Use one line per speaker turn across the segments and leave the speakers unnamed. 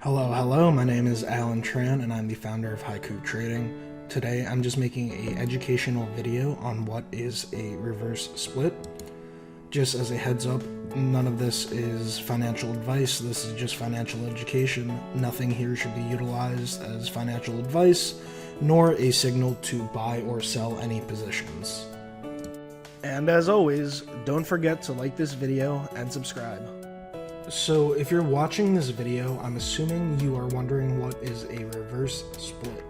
Hello, my name is Tran and I'm the founder of HaiKhuu Trading. Today I'm just making an educational video on what is a reverse split. Just as a heads up, none of this is financial advice, this is just financial education. Nothing here should be utilized as financial advice, nor a signal to buy or sell any positions. And as always, don't forget to like this video and subscribe. So if you're watching this video, I'm assuming you are wondering what is a reverse split.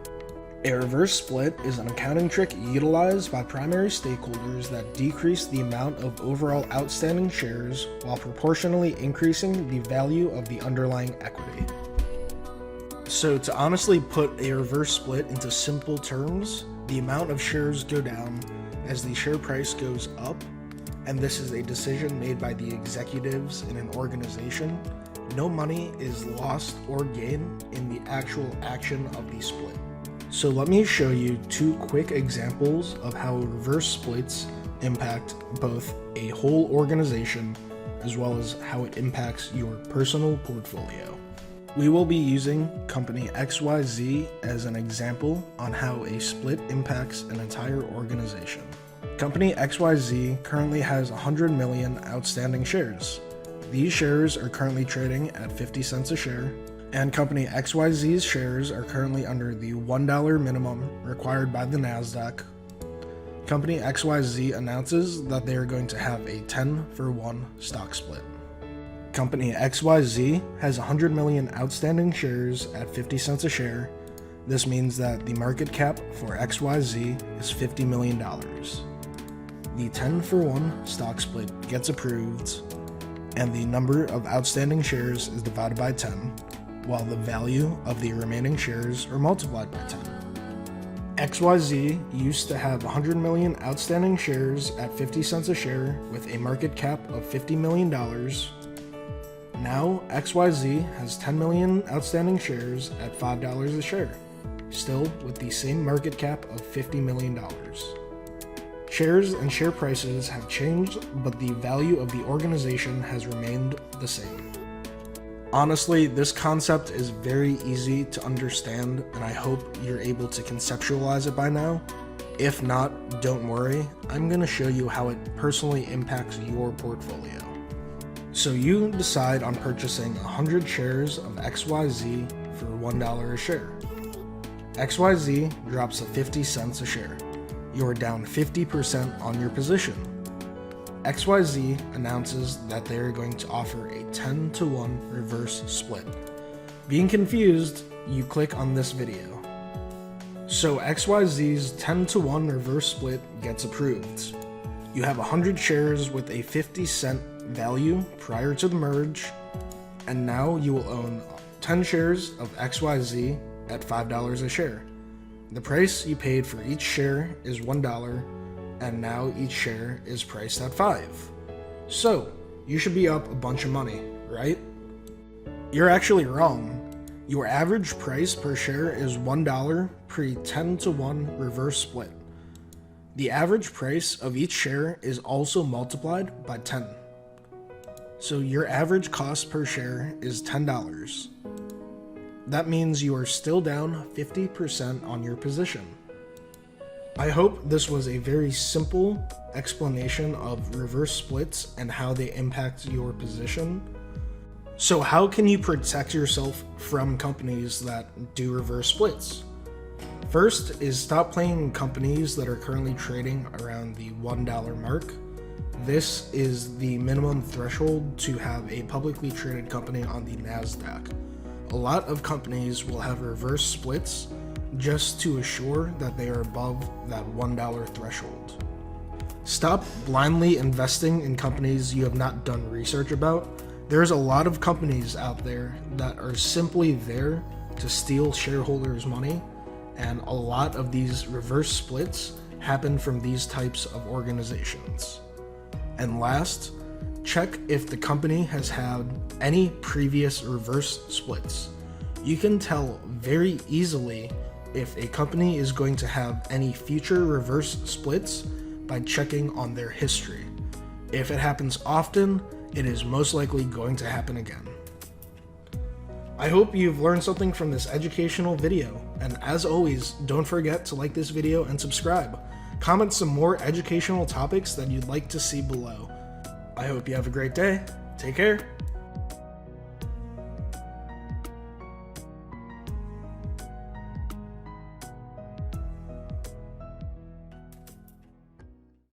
A reverse split is an accounting trick utilized by primary stakeholders that decrease the amount of overall outstanding shares while proportionally increasing the value of the underlying equity. So to honestly put a reverse split into simple terms, the amount of shares go down as the share price goes up, and this is a decision made by the executives in an organization. No money is lost or gained in the actual action of the split. So let me show you two quick examples of how reverse splits impact both a whole organization as well as how it impacts your personal portfolio. We will be using Companyxyz as an example on how a split impacts an entire organization. Companyxyz currently has 100 million outstanding shares. These shares are currently trading at 50 cents a share, and Companyxyz's shares are currently under the $1 minimum required by the NASDAQ. Companyxyz announces that they are going to have a 10-for-1 stock split. Companyxyz has 100 million outstanding shares at 50 cents a share. This means that the market cap for XYZ is $50 million. The 10-for-1 stock split gets approved, and the number of outstanding shares is divided by 10, while the value of the remaining shares are multiplied by 10. XYZ used to have 100 million outstanding shares at 50 cents a share with a market cap of $50 million. Now, XYZ has 10 million outstanding shares at $5 a share, still with the same market cap of $50 million. Shares and share prices have changed, but the value of the organization has remained the same. Honestly, this concept is very easy to understand, and I hope you're able to conceptualize it by now. If not, don't worry, I'm going to show you how it personally impacts your portfolio. So you decide on purchasing 100 shares of XYZ for $1 a share. XYZ drops to 50 cents a share. You're down 50% on your position. XYZ announces that they are going to offer a 10-to-1 reverse split. Being confused, you click on this video. So XYZ's 10-to-1 reverse split gets approved. You have 100 shares with a 50-cent value prior to the merge, and now you will own 10 shares of XYZ at $5 a share. The price you paid for each share is $1, and now each share is priced at $5. So, you should be up a bunch of money, right? You're actually wrong. Your average price per share is $1 pre 10-to-1 reverse split. The average price of each share is also multiplied by 10. So your average cost per share is $10. That means you are still down 50% on your position. I hope this was a very simple explanation of reverse splits and how they impact your position. So how can you protect yourself from companies that do reverse splits? First is stop playing companies that are currently trading around the $1 mark. This is the minimum threshold to have a publicly traded company on the NASDAQ. A lot of companies will have reverse splits just to assure that they are above that $1 threshold. Stop blindly investing in companies you have not done research about. There's a lot of companies out there that are simply there to steal shareholders' money, and a lot of these reverse splits happen from these types of organizations. And last, check if the company has had any previous reverse splits. You can tell very easily if a company is going to have any future reverse splits by checking on their history. If it happens often, it is most likely going to happen again. I hope you've learned something from this educational video, and as always, don't forget to like this video and subscribe. Comment some more educational topics that you'd like to see below. I hope you have a great day. Take care.